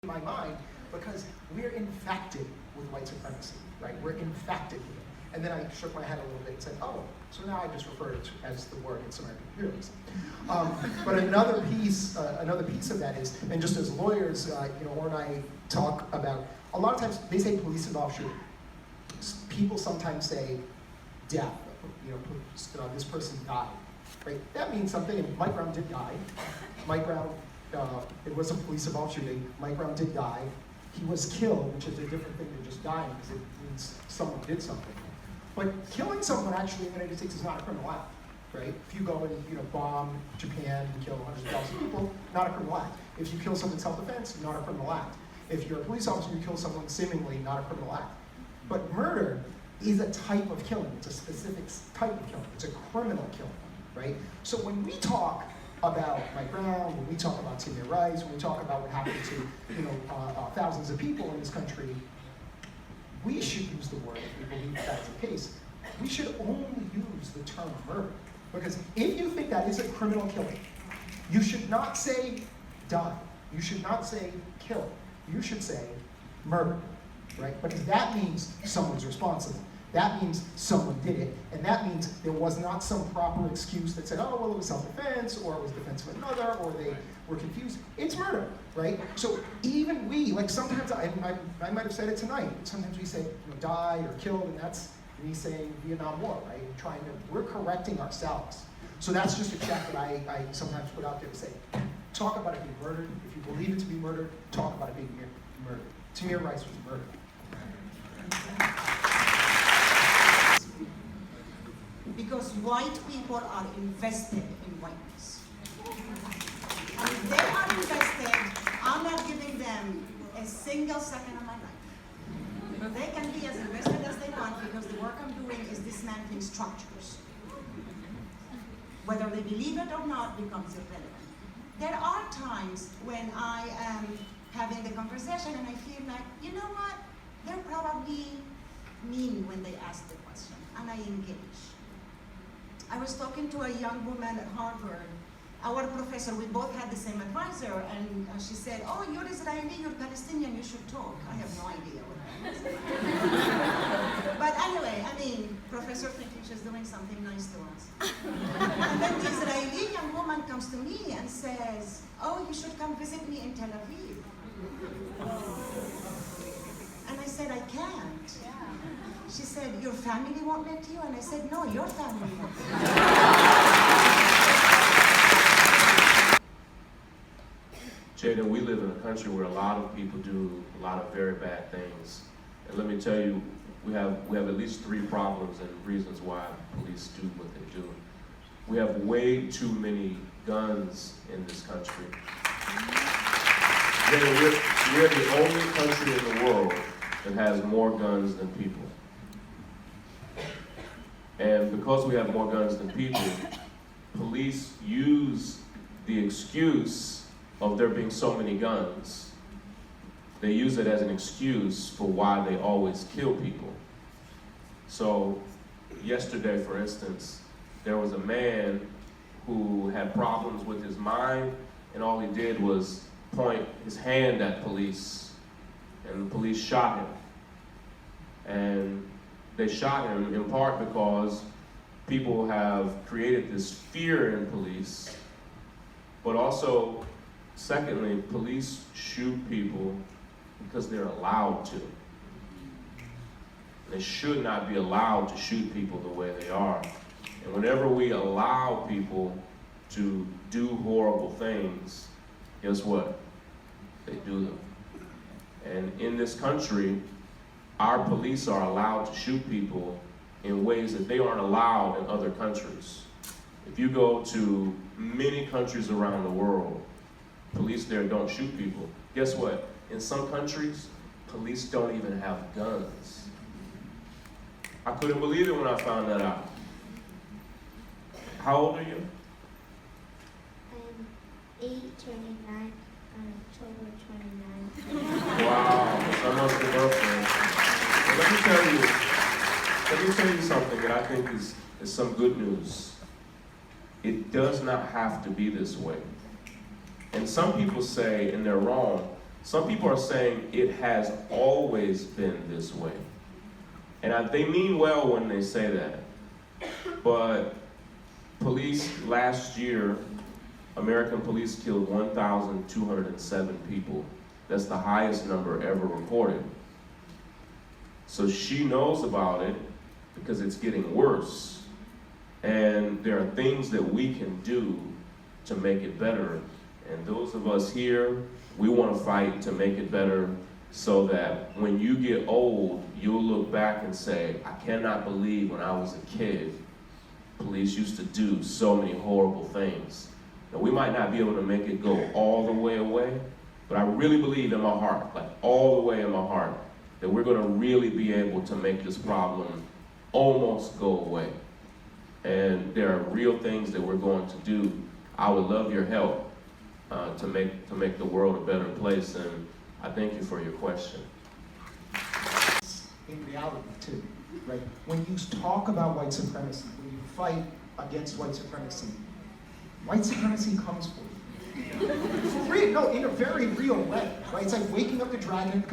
in my mind because we're infected with white supremacy, right? We're infected with it. And then I shook my head a little bit and said, oh, so now I just refer to it as the word it's American imperialism. But another piece of that is, and just as lawyers, Or and I talk about, a lot of times they say police involved shooting. People sometimes say death, this person died, right? That means something, and Mike Brown did die. Mike Brown, it was a police involved shooting. Mike Brown did die. He was killed, which is a different thing than just dying, because it means someone did something. But killing someone actually in the United States is not a criminal act, right? If you go and bomb Japan and kill hundreds of thousands of people, not a criminal act. If you kill someone in self-defense, not a criminal act. If you're a police officer and you kill someone seemingly, not a criminal act. But murder is a type of killing. It's a specific type of killing. It's a criminal killing, right? So when we talk about Mike Brown, when we talk about civil rights, when we talk about what happened to thousands of people in this country, we should use the word, if we believe that's the case, we should only use the term murder. Because if you think that is a criminal killing, you should not say die. You should not say kill. You should say murder, right? Because that means someone's responsible. That means someone did it, and that means there was not some proper excuse that said, oh, well, it was self-defense, or it was defense of another, or they were confused. It's murder, right? So even we, sometimes, I might have said it tonight, sometimes we say, die or killed, and that's me saying Vietnam War, right? We're correcting ourselves. So that's just a check that I sometimes put out there to say, talk about it being murdered. If you believe it to be murdered, talk about it being murdered. Tamir Rice was murdered. Because white people are invested in whiteness. And if they are invested, I'm not giving them a single second of my life. They can be as invested as they want because the work I'm doing is dismantling structures. Whether they believe it or not becomes irrelevant. There are times when I am having the conversation and I feel like, you know what? They're probably mean when they ask the question, and I engage. I was talking to a young woman at Harvard, our professor, we both had the same advisor, and she said, oh, you're Israeli, you're Palestinian, you should talk. I have no idea what that is. But anyway, professor thinking she's doing something nice to us. And then the Israeli young woman comes to me and says, oh, you should come visit me in Tel Aviv. And I said, I can't. She said, your family won't let you? And I said, no, your family won't let you. Jaden, we live in a country where a lot of people do a lot of very bad things. And let me tell you, we have at least 3 problems and reasons why police do what they do. We have way too many guns in this country. Jaden, we're the only country in the world that has more guns than people. And because we have more guns than people, police use the excuse of there being so many guns. They use it as an excuse for why they always kill people. So yesterday, for instance, there was a man who had problems with his mind, and all he did was point his hand at police, and the police shot him. And they shot him in part because people have created this fear in police, but also, secondly, police shoot people because they're allowed to. They should not be allowed to shoot people the way they are. And whenever we allow people to do horrible things, guess what? They do them. And in this country, our police are allowed to shoot people in ways that they aren't allowed in other countries. If you go to many countries around the world, police there don't shoot people. Guess what? In some countries, police don't even have guns. I couldn't believe it when I found that out. How old are you? I'm 8, turning 9 on October 29th. Wow, it's almost your birthday. But let me tell you something that I think is some good news. It does not have to be this way. And some people say, and they're wrong, Some people are saying it has always been this way. And they mean well when they say that. But police, last year, American police killed 1,207 people. That's the highest number ever recorded. So she knows about it because it's getting worse. And there are things that we can do to make it better. And those of us here, we want to fight to make it better so that when you get old, you'll look back and say, I cannot believe when I was a kid, police used to do so many horrible things. Now, we might not be able to make it go all the way away, but I really believe in my heart, like all the way in my heart, that we're going to really be able to make this problem almost go away. And there are real things that we're going to do. I would love your help to make the world a better place, and I thank you for your question. In reality, too, right? When you talk about white supremacy, when you fight against white supremacy comes for you. For real, no, in a very real way, right? It's like waking up the dragon.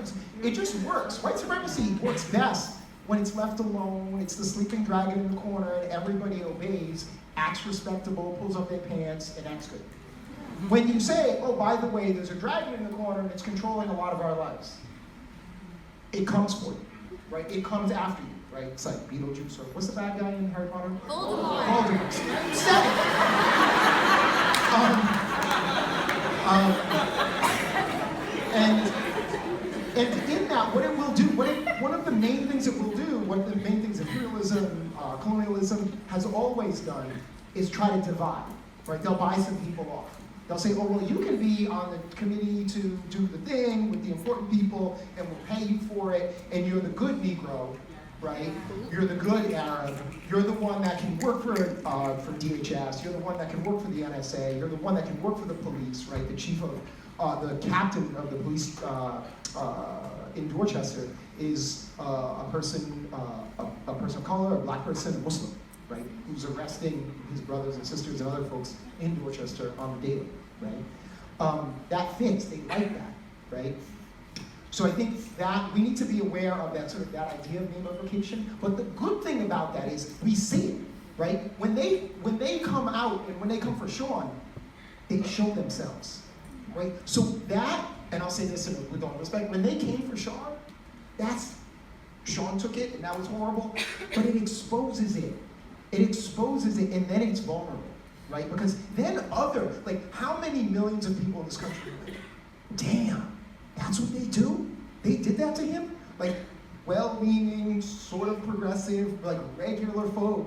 It just works. White supremacy works best when it's left alone, it's the sleeping dragon in the corner, and everybody obeys, acts respectable, pulls up their pants, and acts good. When you say, oh, by the way, there's a dragon in the corner and it's controlling a lot of our lives, it comes for you, right? It comes after you, right? It's like Beetlejuice, or what's the bad guy in Harry Potter? Voldemort. Said it. And in that, what it will do, one of the main things it will do, one of the main things imperialism, colonialism has always done, is try to divide, right? They'll buy some people off. They'll say, oh, well, you can be on the committee to do the thing with the important people, and we'll pay you for it, and you're the good Negro, right? You're the good Arab. You're the one that can work for DHS. You're the one that can work for the NSA. You're the one that can work for the police, right? The chief of, the captain of the police in Dorchester is a person of color, a black person, a Muslim, right? Who's arresting his brothers and sisters and other folks in Dorchester on the daily, right? That fits, they like that, right? So I think that we need to be aware of that sort of that idea of namification. But the good thing about that is we see it, right? When they come out and when they come for Shaun, they show themselves, right? So that, and I'll say this with all respect, when they came for Shaun, Shaun took it and that was horrible, but it exposes it. It exposes it and then it's vulnerable, right? Because then how many millions of people in this country are like, damn, that's what they do? They did that to him? Like, well-meaning, sort of progressive, like regular folks